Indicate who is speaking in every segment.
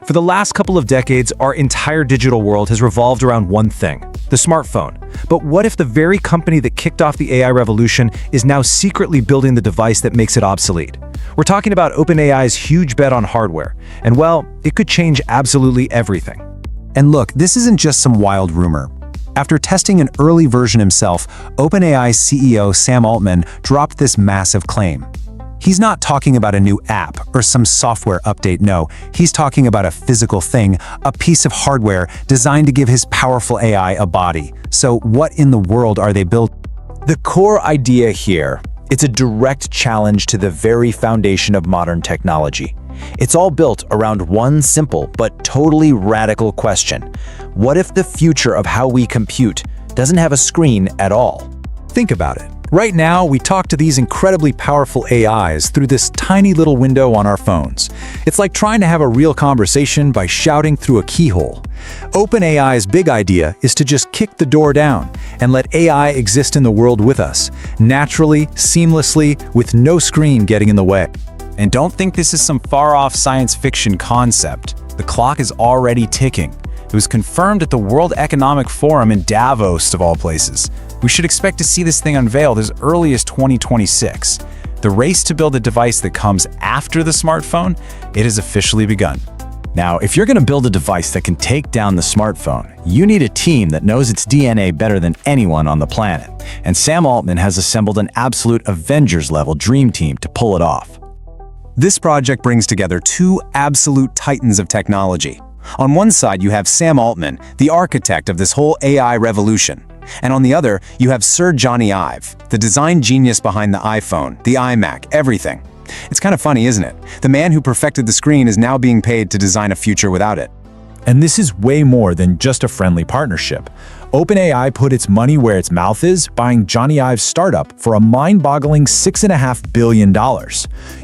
Speaker 1: For the last couple of decades, our entire digital world has revolved around one thing, the smartphone. But what if the very company that kicked off the AI revolution is now secretly building the device that makes it obsolete? We're talking about OpenAI's huge bet on hardware, and well, it could change absolutely everything.
Speaker 2: And look, this isn't just some wild rumor. After testing an early version himself, OpenAI's CEO Sam Altman dropped this massive claim. He's not talking about a new app or some software update, no. He's talking about a physical thing, a piece of hardware designed to give his powerful AI a body. So what in the world are they building?
Speaker 1: The core idea here, it's a direct challenge to the very foundation of modern technology. It's all built around one simple but totally radical question. What if the future of how we compute doesn't have a screen at all?
Speaker 2: Think about it. Right now, we talk to these incredibly powerful AIs through this tiny little window on our phones. It's like trying to have a real conversation by shouting through a keyhole. OpenAI's big idea is to just kick the door down and let AI exist in the world with us, naturally, seamlessly, with no screen getting in the way. And don't think this is some far-off science fiction concept. The clock is already ticking. It was confirmed at the World Economic Forum in Davos, of all places. We should expect to see this thing unveiled as early as 2026. The race to build a device that comes after the smartphone, it has officially begun. Now, if you're going to build a device that can take down the smartphone, you need a team that knows its DNA better than anyone on the planet. And Sam Altman has assembled an absolute Avengers-level dream team to pull it off. This project brings together two absolute titans of technology. On one side, you have Sam Altman, the architect of this whole AI revolution. And on the other, you have Sir Jony Ive, the design genius behind the iPhone, the iMac, everything. It's kind of funny, isn't it? The man who perfected the screen is now being paid to design a future without it.
Speaker 1: And this is way more than just a friendly partnership. OpenAI put its money where its mouth is, buying Jony Ive's startup for a mind-boggling $6.5 billion.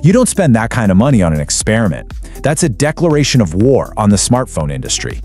Speaker 1: You don't spend that kind of money on an experiment. That's a declaration of war on the smartphone industry.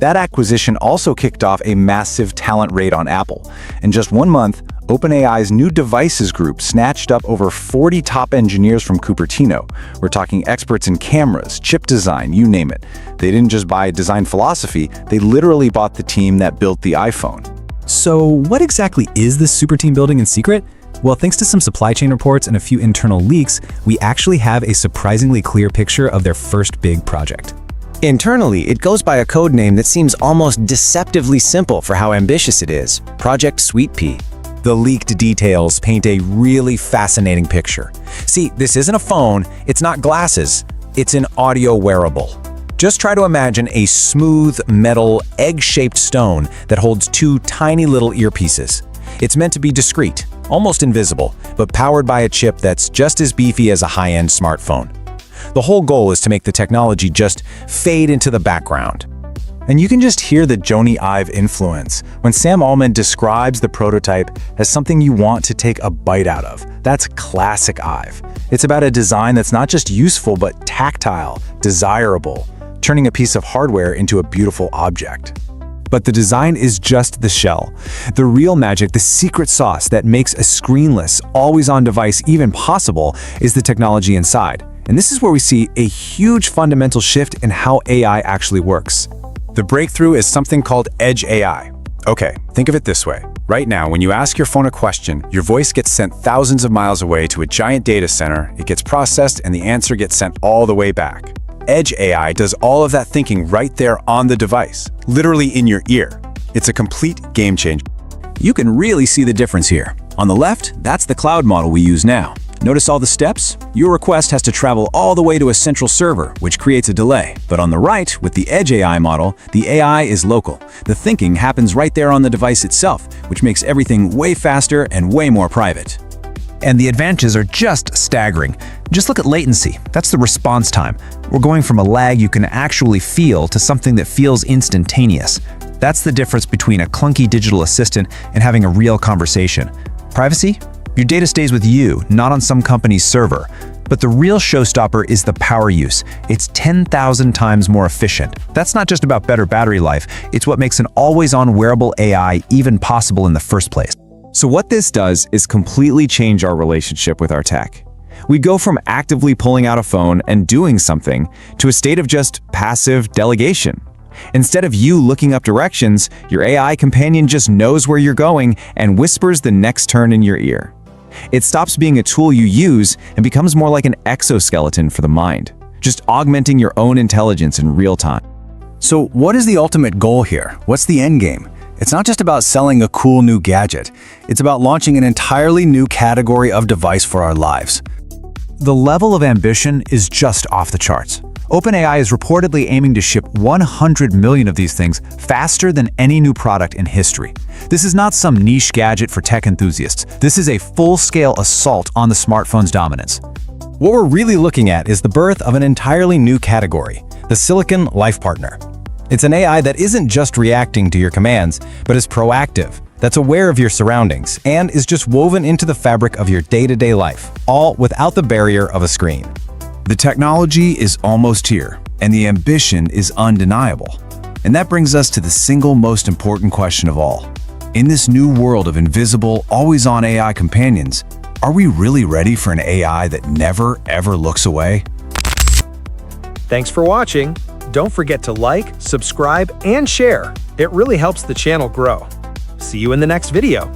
Speaker 1: That acquisition also kicked off a massive talent raid on Apple. In just 1 month, OpenAI's new devices group snatched up over 40 top engineers from Cupertino. We're talking experts in cameras, chip design, you name it. They didn't just buy design philosophy, they literally bought the team that built the iPhone.
Speaker 2: So what exactly is this super team building in secret? Well, thanks to some supply chain reports and a few internal leaks, we actually have a surprisingly clear picture of their first big project.
Speaker 3: Internally, it goes by a code name that seems almost deceptively simple for how ambitious it is, Project Sweetpea.
Speaker 2: The leaked details paint a really fascinating picture. See, this isn't a phone, it's not glasses, it's an audio wearable. Just try to imagine a smooth, metal, egg-shaped stone that holds two tiny little earpieces. It's meant to be discreet, almost invisible, but powered by a chip that's just as beefy as a high-end smartphone. The whole goal is to make the technology just fade into the background. And you can just hear the Jony Ive influence when Sam Altman describes the prototype as something you want to take a bite out of. That's classic Ive. It's about a design that's not just useful but tactile, desirable, turning a piece of hardware into a beautiful object. But the design is just the shell. The real magic, the secret sauce that makes a screenless, always-on device even possible is the technology inside. And this is where we see a huge fundamental shift in how AI actually works. The breakthrough is something called Edge AI. Okay, think of it this way. Right now, when you ask your phone a question, your voice gets sent thousands of miles away to a giant data center, it gets processed, and the answer gets sent all the way back. Edge AI does all of that thinking right there on the device, literally in your ear. It's a complete game changer. You can really see the difference here. On the left, that's the cloud model we use now. Notice all the steps? Your request has to travel all the way to a central server, which creates a delay. But on the right, with the Edge AI model, the AI is local. The thinking happens right there on the device itself, which makes everything way faster and way more private. And the advantages are just staggering. Just look at latency. That's the response time. We're going from a lag you can actually feel to something that feels instantaneous. That's the difference between a clunky digital assistant and having a real conversation. Privacy? Your data stays with you, not on some company's server. But the real showstopper is the power use. It's 10,000 times more efficient. That's not just about better battery life, it's what makes an always-on wearable AI even possible in the first place. So what this does is completely change our relationship with our tech.
Speaker 3: We go from actively pulling out a phone and doing something to a state of just passive delegation. Instead of you looking up directions, your AI companion just knows where you're going and whispers the next turn in your ear. It stops being a tool you use and becomes more like an exoskeleton for the mind, just augmenting your own intelligence in real time.
Speaker 1: So what is the ultimate goal here? What's the end game? It's not just about selling a cool new gadget. It's about launching an entirely new category of device for our lives. The level of ambition is just off the charts. OpenAI is reportedly aiming to ship 100 million of these things faster than any new product in history. This is not some niche gadget for tech enthusiasts. This is a full-scale assault on the smartphone's dominance.
Speaker 3: What we're really looking at is the birth of an entirely new category, the Silicon Life Partner. It's an AI that isn't just reacting to your commands, but is proactive, that's aware of your surroundings, and is just woven into the fabric of your day-to-day life, all without the barrier of a screen.
Speaker 1: The technology is almost here, and the ambition is undeniable. And that brings us to the single most important question of all. In this new world of invisible, always-on AI companions, are we really ready for an AI that never, ever looks away?
Speaker 4: Thanks for watching. Don't forget to like, subscribe, and share. It really helps the channel grow. See you in the next video.